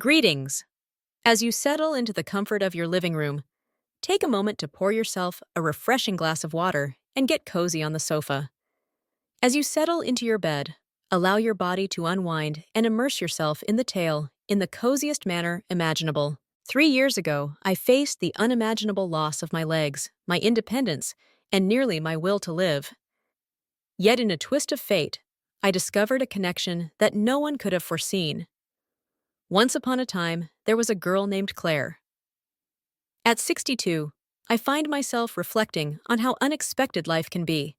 Greetings. As you settle into the comfort of your living room, take a moment to pour yourself a refreshing glass of water and get cozy on the sofa. As you settle into your bed, allow your body to unwind and immerse yourself in the tale in the coziest manner imaginable. 3 years ago, I faced the unimaginable loss of my legs, my independence, and nearly my will to live. Yet in a twist of fate, I discovered a connection that no one could have foreseen. Once upon a time, there was a girl named Claire. At 62, I find myself reflecting on how unexpected life can be.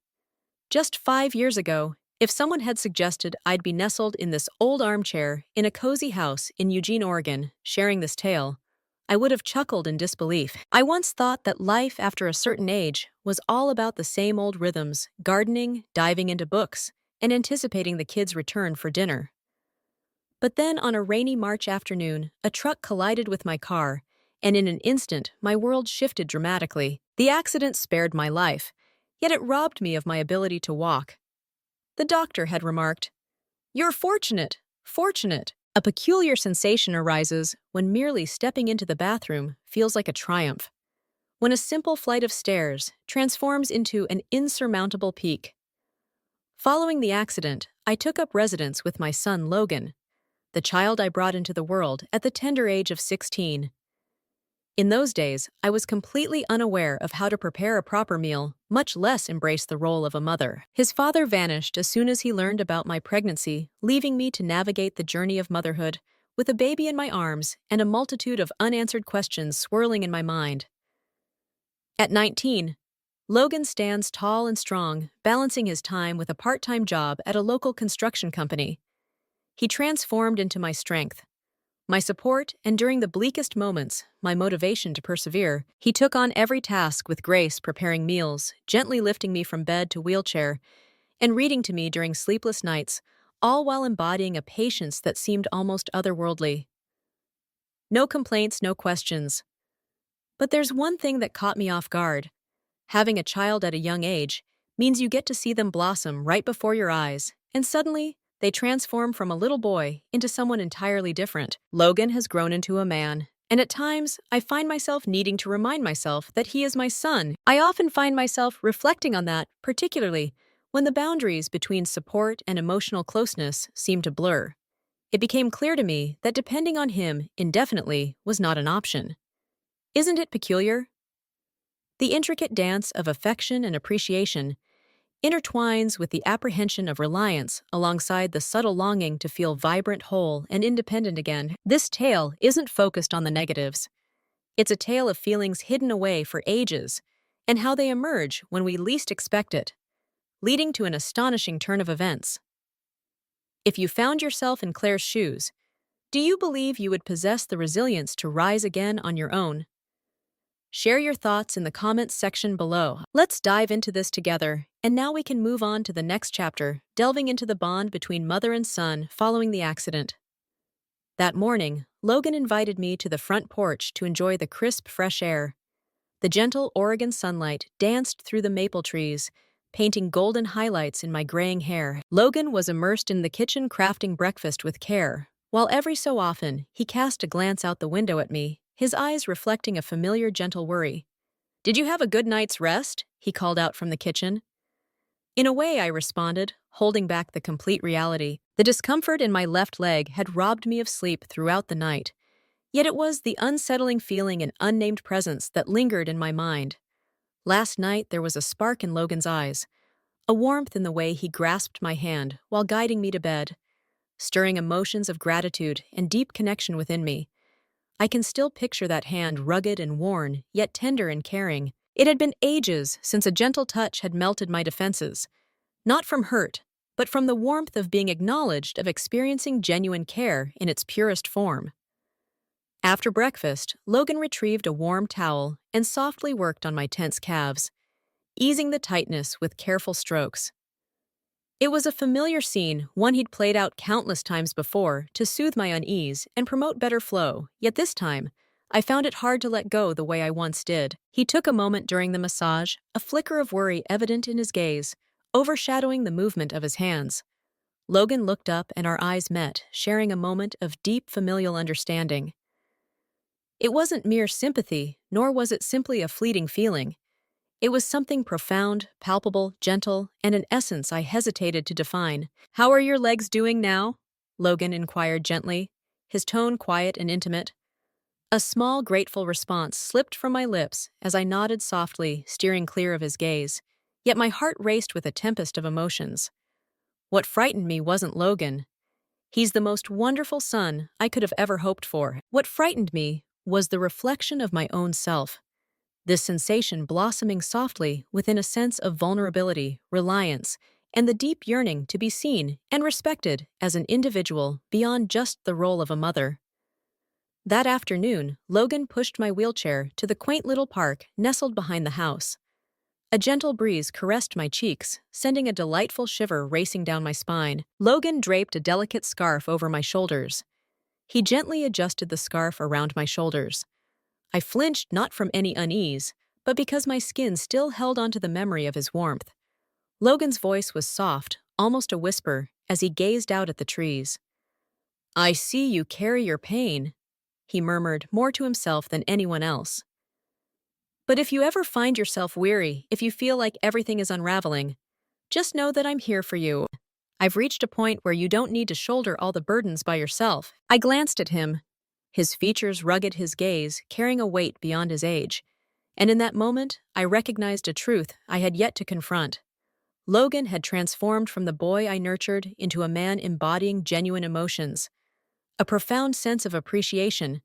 Just 5 years ago, if someone had suggested I'd be nestled in this old armchair in a cozy house in Eugene, Oregon, sharing this tale, I would have chuckled in disbelief. I once thought that life after a certain age was all about the same old rhythms, gardening, diving into books, and anticipating the kids' return for dinner. But then on a rainy March afternoon, a truck collided with my car, and in an instant, my world shifted dramatically. The accident spared my life, yet it robbed me of my ability to walk. The doctor had remarked, "You're fortunate, fortunate." A peculiar sensation arises when merely stepping into the bathroom feels like a triumph. When a simple flight of stairs transforms into an insurmountable peak. Following the accident, I took up residence with my son Logan, the child I brought into the world at the tender age of 16. In those days, I was completely unaware of how to prepare a proper meal, much less embrace the role of a mother. His father vanished as soon as he learned about my pregnancy, leaving me to navigate the journey of motherhood, with a baby in my arms and a multitude of unanswered questions swirling in my mind. At 19, Logan stands tall and strong, balancing his time with a part-time job at a local construction company. He transformed into my strength, my support, and during the bleakest moments, my motivation to persevere. He took on every task with grace, preparing meals, gently lifting me from bed to wheelchair, and reading to me during sleepless nights, all while embodying a patience that seemed almost otherworldly. No complaints, no questions. But there's one thing that caught me off guard. Having a child at a young age means you get to see them blossom right before your eyes, and suddenly, they transform from a little boy into someone entirely different. Logan has grown into a man, and at times, I find myself needing to remind myself that he is my son. I often find myself reflecting on that, particularly when the boundaries between support and emotional closeness seem to blur. It became clear to me that depending on him indefinitely was not an option. Isn't it peculiar? The intricate dance of affection and appreciation intertwines with the apprehension of reliance alongside the subtle longing to feel vibrant, whole, and independent again. This tale isn't focused on the negatives. It's a tale of feelings hidden away for ages and how they emerge when we least expect it, leading to an astonishing turn of events. If you found yourself in Claire's shoes, do you believe you would possess the resilience to rise again on your own? Share your thoughts in the comments section below. Let's dive into this together, and now we can move on to the next chapter, delving into the bond between mother and son following the accident. That morning, Logan invited me to the front porch to enjoy the crisp, fresh air. The gentle Oregon sunlight danced through the maple trees, painting golden highlights in my graying hair. Logan was immersed in the kitchen crafting breakfast with care, while every so often he cast a glance out the window at me, his eyes reflecting a familiar gentle worry. "Did you have a good night's rest?" he called out from the kitchen. In a way, I responded, holding back the complete reality. The discomfort in my left leg had robbed me of sleep throughout the night, yet it was the unsettling feeling and unnamed presence that lingered in my mind. Last night, there was a spark in Logan's eyes, a warmth in the way he grasped my hand while guiding me to bed, stirring emotions of gratitude and deep connection within me. I can still picture that hand rugged and worn, yet tender and caring. It had been ages since a gentle touch had melted my defenses, not from hurt, but from the warmth of being acknowledged, of experiencing genuine care in its purest form. After breakfast, Logan retrieved a warm towel and softly worked on my tense calves, easing the tightness with careful strokes. It was a familiar scene, one he'd played out countless times before to soothe my unease and promote better flow, yet this time, I found it hard to let go the way I once did. He took a moment during the massage, a flicker of worry evident in his gaze, overshadowing the movement of his hands. Logan looked up and our eyes met, sharing a moment of deep familial understanding. It wasn't mere sympathy, nor was it simply a fleeting feeling. It was something profound, palpable, gentle, and an essence I hesitated to define. "How are your legs doing now?" Logan inquired gently, his tone quiet and intimate. A small, grateful response slipped from my lips as I nodded softly, steering clear of his gaze. Yet my heart raced with a tempest of emotions. What frightened me wasn't Logan. He's the most wonderful son I could have ever hoped for. What frightened me was the reflection of my own self. This sensation blossoming softly within a sense of vulnerability, reliance, and the deep yearning to be seen and respected as an individual beyond just the role of a mother. That afternoon, Logan pushed my wheelchair to the quaint little park nestled behind the house. A gentle breeze caressed my cheeks, sending a delightful shiver racing down my spine. Logan draped a delicate scarf over my shoulders. He gently adjusted the scarf around my shoulders. I flinched not from any unease, but because my skin still held onto the memory of his warmth. Logan's voice was soft, almost a whisper, as he gazed out at the trees. "I see you carry your pain," he murmured, more to himself than anyone else. "But if you ever find yourself weary, if you feel like everything is unraveling, just know that I'm here for you. I've reached a point where you don't need to shoulder all the burdens by yourself." I glanced at him, his features rugged, his gaze carrying a weight beyond his age. And in that moment, I recognized a truth I had yet to confront. Logan had transformed from the boy I nurtured into a man embodying genuine emotions, a profound sense of appreciation,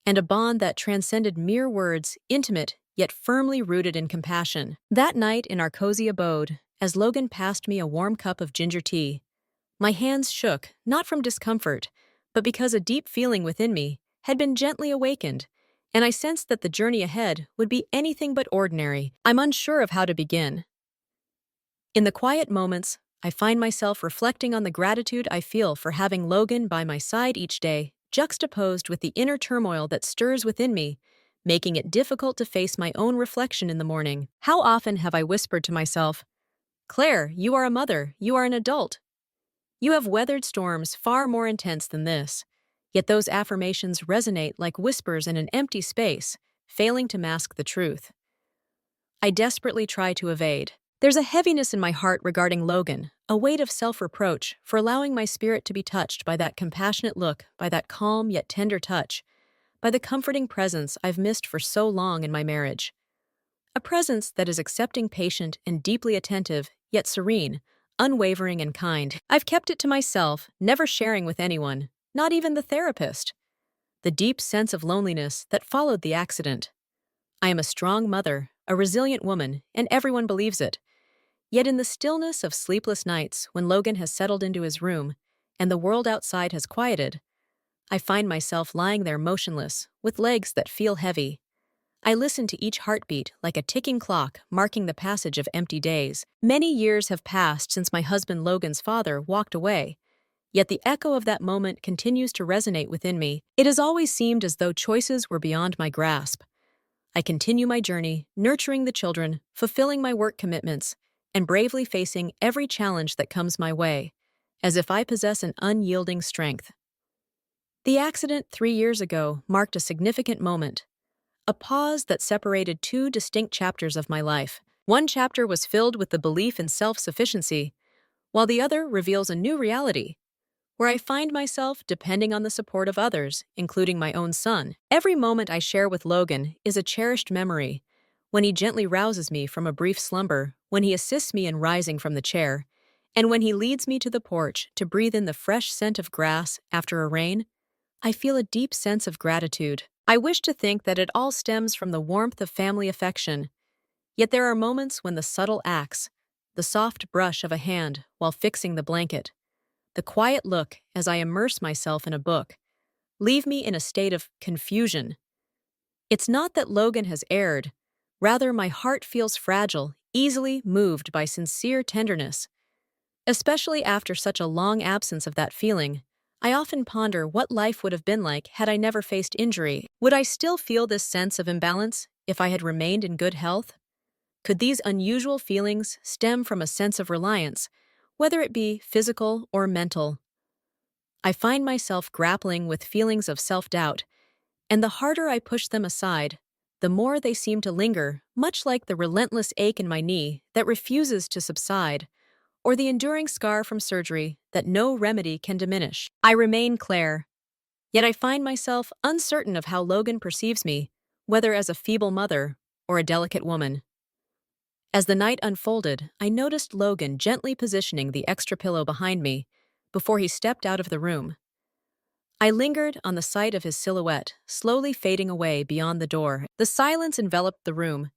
and a bond that transcended mere words, intimate yet firmly rooted in compassion. That night in our cozy abode, as Logan passed me a warm cup of ginger tea, my hands shook, not from discomfort, but because a deep feeling within me had been gently awakened, and I sensed that the journey ahead would be anything but ordinary. I'm unsure of how to begin. In the quiet moments, I find myself reflecting on the gratitude I feel for having Logan by my side each day, juxtaposed with the inner turmoil that stirs within me, making it difficult to face my own reflection in the morning. How often have I whispered to myself, "Claire, you are a mother, you are an adult. You have weathered storms far more intense than this." Yet those affirmations resonate like whispers in an empty space, failing to mask the truth. I desperately try to evade. There's a heaviness in my heart regarding Logan, a weight of self-reproach for allowing my spirit to be touched by that compassionate look, by that calm yet tender touch, by the comforting presence I've missed for so long in my marriage. A presence that is accepting, patient, and deeply attentive, yet serene, unwavering, and kind. I've kept it to myself, never sharing with anyone, not even the therapist. The deep sense of loneliness that followed the accident. I am a strong mother, a resilient woman, and everyone believes it. Yet in the stillness of sleepless nights, when Logan has settled into his room and the world outside has quieted, I find myself lying there motionless, with legs that feel heavy. I listen to each heartbeat like a ticking clock marking the passage of empty days. Many years have passed since my husband Logan's father walked away, yet the echo of that moment continues to resonate within me. It has always seemed as though choices were beyond my grasp. I continue my journey, nurturing the children, fulfilling my work commitments, and bravely facing every challenge that comes my way, as if I possess an unyielding strength. The accident 3 years ago marked a significant moment, a pause that separated two distinct chapters of my life. One chapter was filled with the belief in self-sufficiency, while the other reveals a new reality, where I find myself depending on the support of others, including my own son. Every moment I share with Logan is a cherished memory, when he gently rouses me from a brief slumber, when he assists me in rising from the chair, and when he leads me to the porch to breathe in the fresh scent of grass after a rain. I feel a deep sense of gratitude. I wish to think that it all stems from the warmth of family affection, yet there are moments when the subtle acts, the soft brush of a hand while fixing the blanket, the quiet look as I immerse myself in a book, leave me in a state of confusion. It's not that Logan has erred, rather my heart feels fragile, easily moved by sincere tenderness. Especially after such a long absence of that feeling, I often ponder what life would have been like had I never faced injury. Would I still feel this sense of imbalance if I had remained in good health? Could these unusual feelings stem from a sense of reliance, whether it be physical or mental. I find myself grappling with feelings of self-doubt, and the harder I push them aside, the more they seem to linger, much like the relentless ache in my knee that refuses to subside, or the enduring scar from surgery that no remedy can diminish. I remain Claire, yet I find myself uncertain of how Logan perceives me, whether as a feeble mother or a delicate woman. As the night unfolded, I noticed Logan gently positioning the extra pillow behind me before he stepped out of the room. I lingered on the sight of his silhouette, slowly fading away beyond the door. The silence enveloped the room,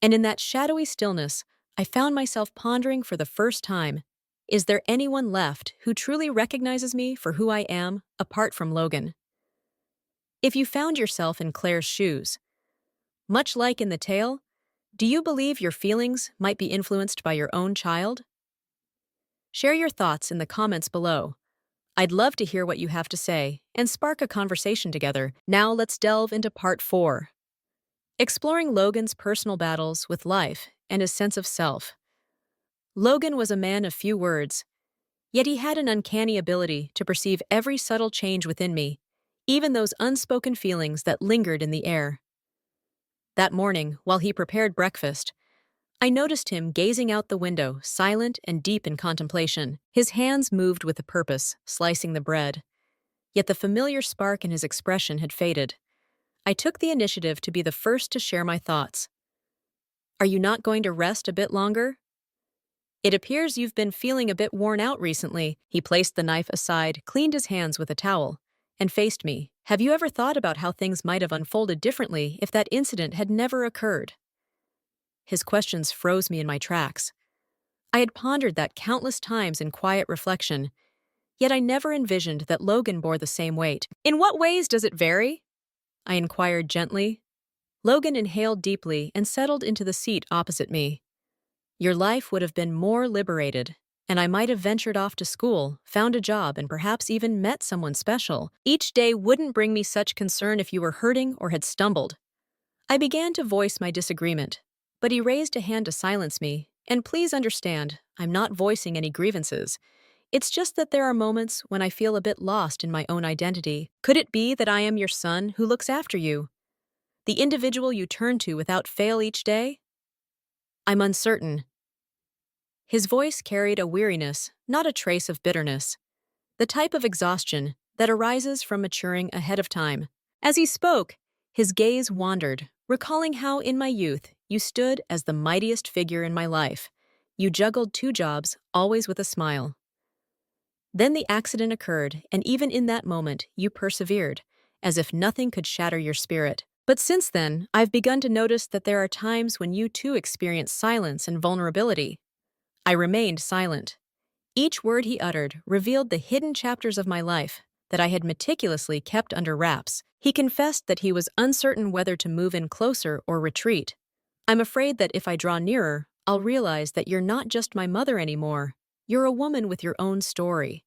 and in that shadowy stillness, I found myself pondering for the first time, is there anyone left who truly recognizes me for who I am, apart from Logan? If you found yourself in Claire's shoes, much like in the tale, do you believe your feelings might be influenced by your own child? Share your thoughts in the comments below. I'd love to hear what you have to say and spark a conversation together. Now let's delve into part 4. Exploring Logan's personal battles with life and his sense of self. Logan was a man of few words, yet he had an uncanny ability to perceive every subtle change within me, even those unspoken feelings that lingered in the air. That morning, while he prepared breakfast, I noticed him gazing out the window, silent and deep in contemplation. His hands moved with a purpose, slicing the bread. Yet the familiar spark in his expression had faded. I took the initiative to be the first to share my thoughts. Are you not going to rest a bit longer? It appears you've been feeling a bit worn out recently. He placed the knife aside, cleaned his hands with a towel, and faced me. Have you ever thought about how things might have unfolded differently if that incident had never occurred? His questions froze me in my tracks. I had pondered that countless times in quiet reflection, yet I never envisioned that Logan bore the same weight. In what ways does it vary? I inquired gently. Logan inhaled deeply and settled into the seat opposite me. Your life would have been more liberated, and I might have ventured off to school, found a job, and perhaps even met someone special. Each day wouldn't bring me such concern if you were hurting or had stumbled. I began to voice my disagreement, but he raised a hand to silence me, and please understand, I'm not voicing any grievances. It's just that there are moments when I feel a bit lost in my own identity. Could it be that I am your son who looks after you? The individual you turn to without fail each day? I'm uncertain. His voice carried a weariness, not a trace of bitterness, the type of exhaustion that arises from maturing ahead of time. As he spoke, his gaze wandered, recalling how in my youth you stood as the mightiest figure in my life. You juggled 2 jobs, always with a smile. Then the accident occurred, and even in that moment, you persevered, as if nothing could shatter your spirit. But since then, I've begun to notice that there are times when you too experience silence and vulnerability. I remained silent. Each word he uttered revealed the hidden chapters of my life that I had meticulously kept under wraps. He confessed that he was uncertain whether to move in closer or retreat. I'm afraid that if I draw nearer, I'll realize that you're not just my mother anymore. You're a woman with your own story.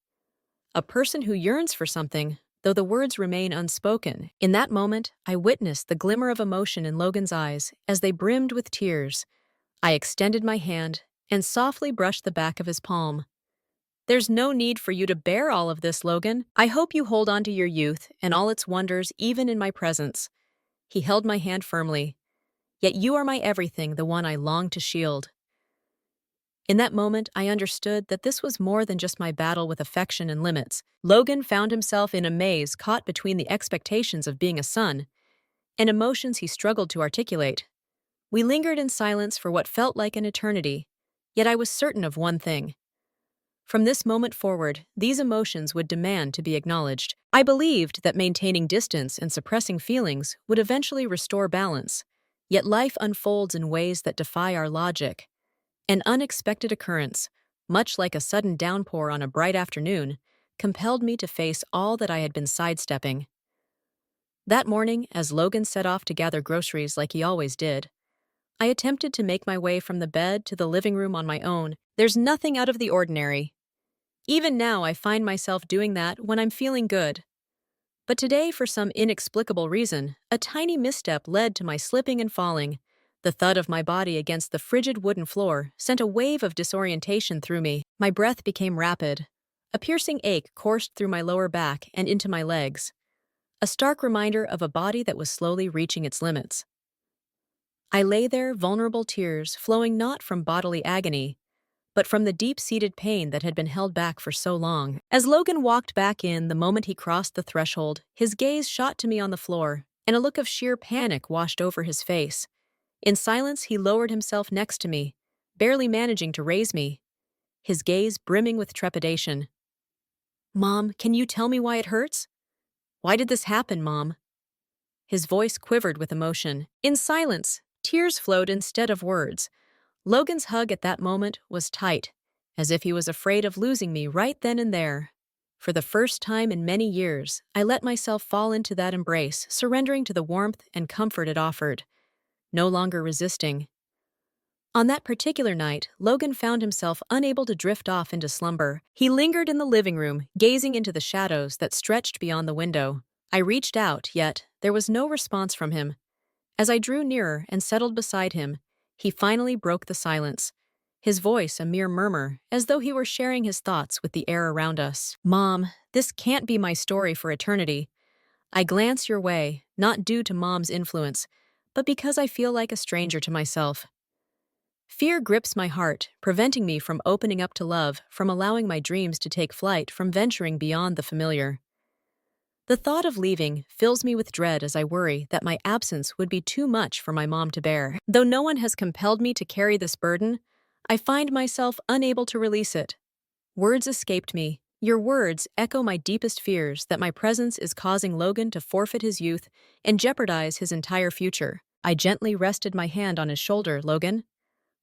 A person who yearns for something, though the words remain unspoken. In that moment, I witnessed the glimmer of emotion in Logan's eyes as they brimmed with tears. I extended my hand and softly brushed the back of his palm. There's no need for you to bear all of this, Logan. I hope you hold on to your youth and all its wonders even in my presence. He held my hand firmly. Yet you are my everything, the one I long to shield. In that moment, I understood that this was more than just my battle with affection and limits. Logan found himself in a maze caught between the expectations of being a son and emotions he struggled to articulate. We lingered in silence for what felt like an eternity, yet I was certain of one thing. From this moment forward, these emotions would demand to be acknowledged. I believed that maintaining distance and suppressing feelings would eventually restore balance, yet life unfolds in ways that defy our logic. An unexpected occurrence, much like a sudden downpour on a bright afternoon, compelled me to face all that I had been sidestepping. That morning, as Logan set off to gather groceries like he always did, I attempted to make my way from the bed to the living room on my own. There's nothing out of the ordinary. Even now, I find myself doing that when I'm feeling good. But today, for some inexplicable reason, a tiny misstep led to my slipping and falling, The thud of my body against the frigid wooden floor sent a wave of disorientation through me. My breath became rapid. A piercing ache coursed through my lower back and into my legs, a stark reminder of a body that was slowly reaching its limits. I lay there, vulnerable, tears flowing not from bodily agony, but from the deep-seated pain that had been held back for so long. As Logan walked back in the moment he crossed the threshold, his gaze shot to me on the floor, and a look of sheer panic washed over his face. In silence, he lowered himself next to me, barely managing to raise me, his gaze brimming with trepidation. "Mom, can you tell me why it hurts? Why did this happen, Mom?" His voice quivered with emotion. In silence, tears flowed instead of words. Logan's hug at that moment was tight, as if he was afraid of losing me right then and there. For the first time in many years, I let myself fall into that embrace, surrendering to the warmth and comfort it offered, no longer resisting. On that particular night, Logan found himself unable to drift off into slumber. He lingered in the living room, gazing into the shadows that stretched beyond the window. I reached out, yet there was no response from him. As I drew nearer and settled beside him, he finally broke the silence, his voice a mere murmur, as though he were sharing his thoughts with the air around us. "Mom, this can't be my story for eternity. I glance your way, not due to Mom's influence, but because I feel like a stranger to myself. Fear grips my heart, preventing me from opening up to love, from allowing my dreams to take flight, from venturing beyond the familiar. The thought of leaving fills me with dread as I worry that my absence would be too much for my mom to bear. Though no one has compelled me to carry this burden, I find myself unable to release it. Words escaped me. Your words echo my deepest fears that my presence is causing Logan to forfeit his youth and jeopardize his entire future. I gently rested my hand on his shoulder. "Logan,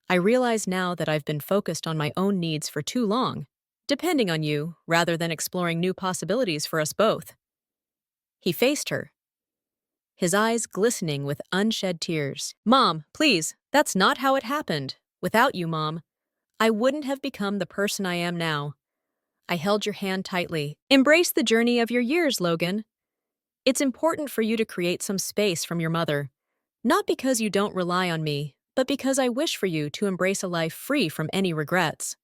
I realize now that I've been focused on my own needs for too long, depending on you rather than exploring new possibilities for us both." He faced her, his eyes glistening with unshed tears. "Mom, please, that's not how it happened. Without you, Mom, I wouldn't have become the person I am now." I held your hand tightly. "Embrace the journey of your years, Logan. It's important for you to create some space from your mother, not because you don't rely on me, but because I wish for you to embrace a life free from any regrets."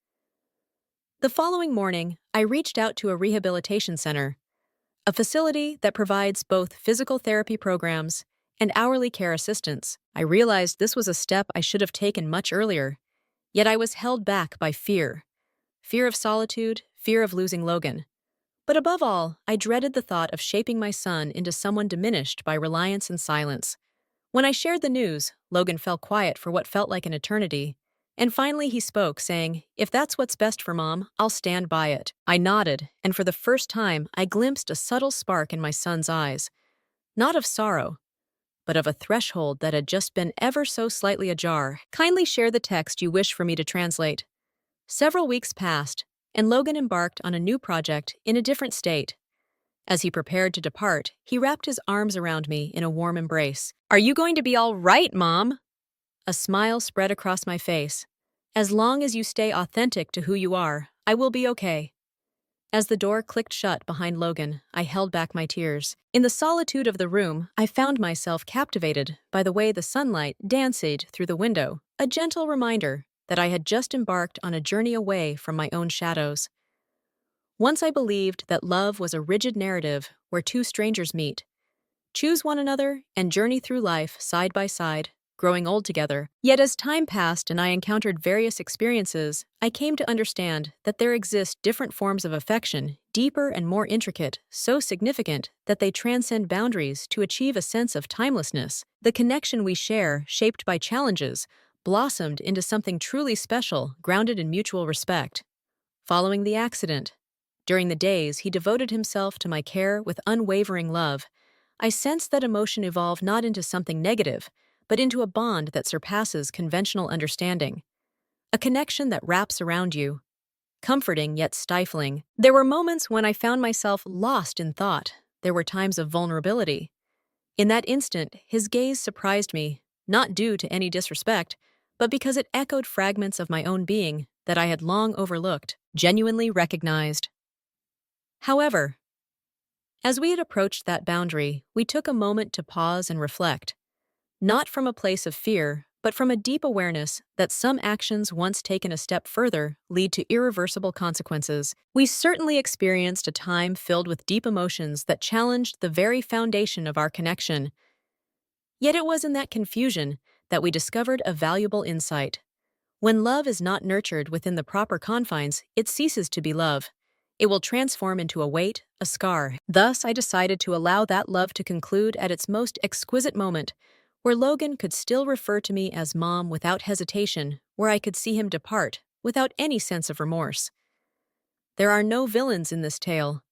The following morning, I reached out to a rehabilitation center, a facility that provides both physical therapy programs and hourly care assistance. I realized this was a step I should have taken much earlier, yet I was held back by fear. Fear of solitude, fear of losing Logan. But above all, I dreaded the thought of shaping my son into someone diminished by reliance and silence. When I shared the news, Logan fell quiet for what felt like an eternity. And finally he spoke, saying, "If that's what's best for Mom, I'll stand by it." I nodded, and for the first time, I glimpsed a subtle spark in my son's eyes. Not of sorrow, but of a threshold that had just been ever so slightly ajar. "Kindly share the text you wish for me to translate." Several weeks passed, and Logan embarked on a new project in a different state. As he prepared to depart, he wrapped his arms around me in a warm embrace. "Are you going to be all right, Mom?" A smile spread across my face. "As long as you stay authentic to who you are, I will be okay." As the door clicked shut behind Logan, I held back my tears. In the solitude of the room, I found myself captivated by the way the sunlight danced through the window, a gentle reminder that I had just embarked on a journey away from my own shadows. Once I believed that love was a rigid narrative where two strangers meet, choose one another, and journey through life side by side, growing old together. Yet as time passed and I encountered various experiences, I came to understand that there exist different forms of affection, deeper and more intricate, so significant that they transcend boundaries to achieve a sense of timelessness. The connection we share, shaped by challenges, blossomed into something truly special, grounded in mutual respect. Following the accident, during the days he devoted himself to my care with unwavering love, I sensed that emotion evolve not into something negative, but into a bond that surpasses conventional understanding. A connection that wraps around you, comforting yet stifling. There were moments when I found myself lost in thought. There were times of vulnerability. In that instant, his gaze surprised me, not due to any disrespect, but because it echoed fragments of my own being that I had long overlooked, genuinely recognized. However, as we had approached that boundary, we took a moment to pause and reflect, not from a place of fear, but from a deep awareness that some actions once taken a step further lead to irreversible consequences. We certainly experienced a time filled with deep emotions that challenged the very foundation of our connection. Yet it was in that confusion that we discovered a valuable insight. When love is not nurtured within the proper confines, it ceases to be love. It will transform into a weight, a scar. Thus, I decided to allow that love to conclude at its most exquisite moment, where Logan could still refer to me as Mom without hesitation, where I could see him depart without any sense of remorse. There are no villains in this tale.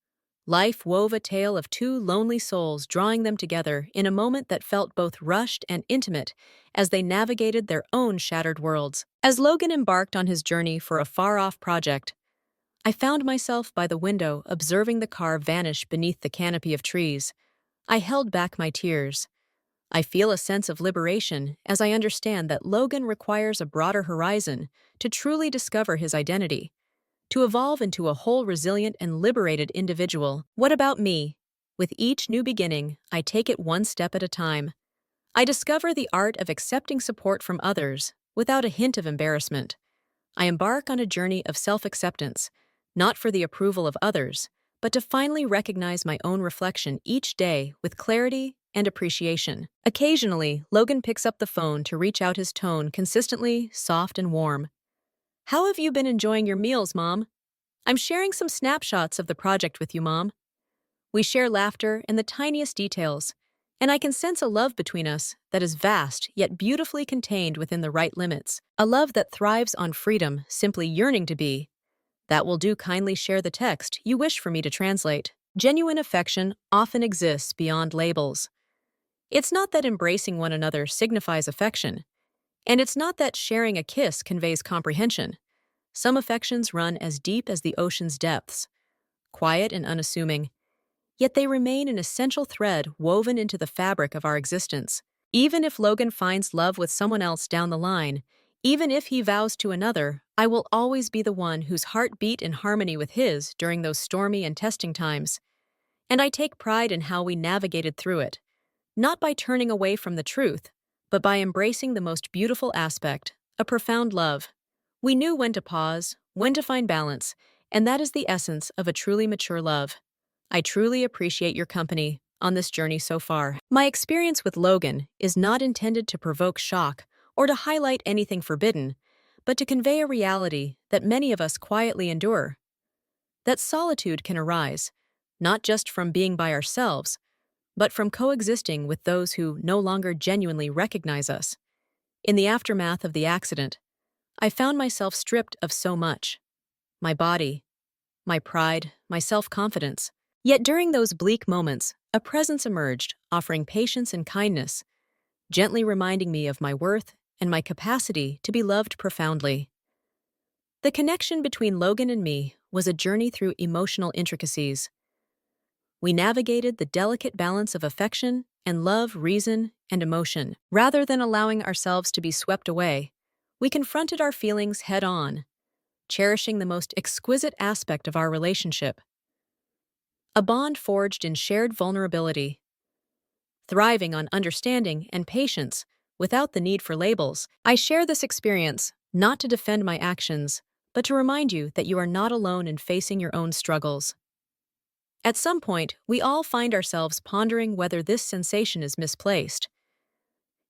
Life wove a tale of two lonely souls, drawing them together in a moment that felt both rushed and intimate as they navigated their own shattered worlds. As Logan embarked on his journey for a far-off project, I found myself by the window observing the car vanish beneath the canopy of trees. I held back my tears. I feel a sense of liberation as I understand that Logan requires a broader horizon to truly discover his identity, to evolve into a whole, resilient, and liberated individual. What about me? With each new beginning, I take it one step at a time. I discover the art of accepting support from others without a hint of embarrassment. I embark on a journey of self-acceptance, not for the approval of others, but to finally recognize my own reflection each day with clarity and appreciation. Occasionally, Logan picks up the phone to reach out, his tone consistently soft and warm. "How have you been enjoying your meals, Mom? I'm sharing some snapshots of the project with you, Mom." We share laughter and the tiniest details, and I can sense a love between us that is vast yet beautifully contained within the right limits. A love that thrives on freedom, simply yearning to be. "That will do. Kindly share the text you wish for me to translate." Genuine affection often exists beyond labels. It's not that embracing one another signifies affection, and it's not that sharing a kiss conveys comprehension. Some affections run as deep as the ocean's depths, quiet and unassuming, yet they remain an essential thread woven into the fabric of our existence. Even if Logan finds love with someone else down the line, even if he vows to another, I will always be the one whose heart beat in harmony with his during those stormy and testing times. And I take pride in how we navigated through it, not by turning away from the truth, but by embracing the most beautiful aspect, a profound love. We knew when to pause, when to find balance, and that is the essence of a truly mature love. I truly appreciate your company on this journey so far. My experience with Logan is not intended to provoke shock or to highlight anything forbidden, but to convey a reality that many of us quietly endure. That solitude can arise, not just from being by ourselves, but from coexisting with those who no longer genuinely recognize us. In the aftermath of the accident, I found myself stripped of so much: my body, my pride, my self-confidence. Yet during those bleak moments, a presence emerged, offering patience and kindness, gently reminding me of my worth and my capacity to be loved profoundly. The connection between Logan and me was a journey through emotional intricacies. We navigated the delicate balance of affection and love, reason, and emotion. Rather than allowing ourselves to be swept away, we confronted our feelings head-on, cherishing the most exquisite aspect of our relationship. A bond forged in shared vulnerability, thriving on understanding and patience without the need for labels. I share this experience not to defend my actions, but to remind you that you are not alone in facing your own struggles. At some point, we all find ourselves pondering whether this sensation is misplaced.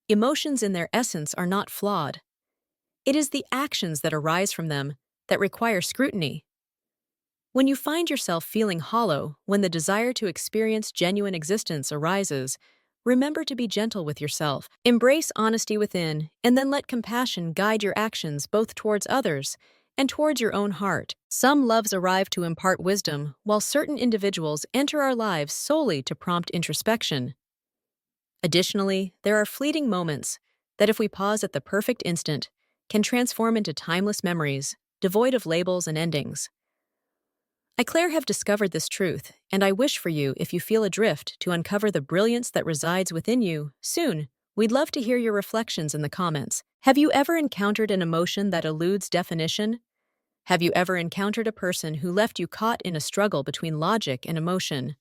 Emotions in their essence are not flawed. It is the actions that arise from them that require scrutiny. When you find yourself feeling hollow when the desire to experience genuine existence arises, remember to be gentle with yourself. Embrace honesty within, and then let compassion guide your actions both towards others and towards your own heart. Some loves arrive to impart wisdom, while certain individuals enter our lives solely to prompt introspection. Additionally, there are fleeting moments that, if we pause at the perfect instant, can transform into timeless memories, devoid of labels and endings. Claire have discovered this truth, and I wish for you, if you feel adrift, to uncover the brilliance that resides within you soon. We'd love to hear your reflections in the comments. Have you ever encountered an emotion that eludes definition? Have you ever encountered a person who left you caught in a struggle between logic and emotion?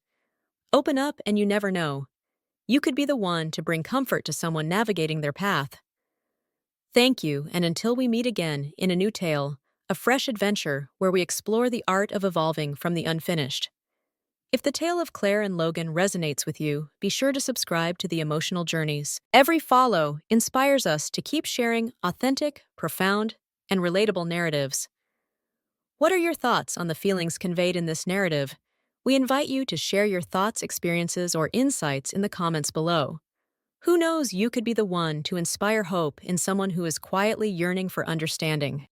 Open up, and you never know. You could be the one to bring comfort to someone navigating their path. Thank you, and until we meet again in a new tale, a fresh adventure where we explore the art of evolving from the unfinished. If the tale of Claire and Logan resonates with you, be sure to subscribe to the Emotional Journeys. Every follow inspires us to keep sharing authentic, profound, and relatable narratives. What are your thoughts on the feelings conveyed in this narrative? We invite you to share your thoughts, experiences, or insights in the comments below. Who knows, you could be the one to inspire hope in someone who is quietly yearning for understanding.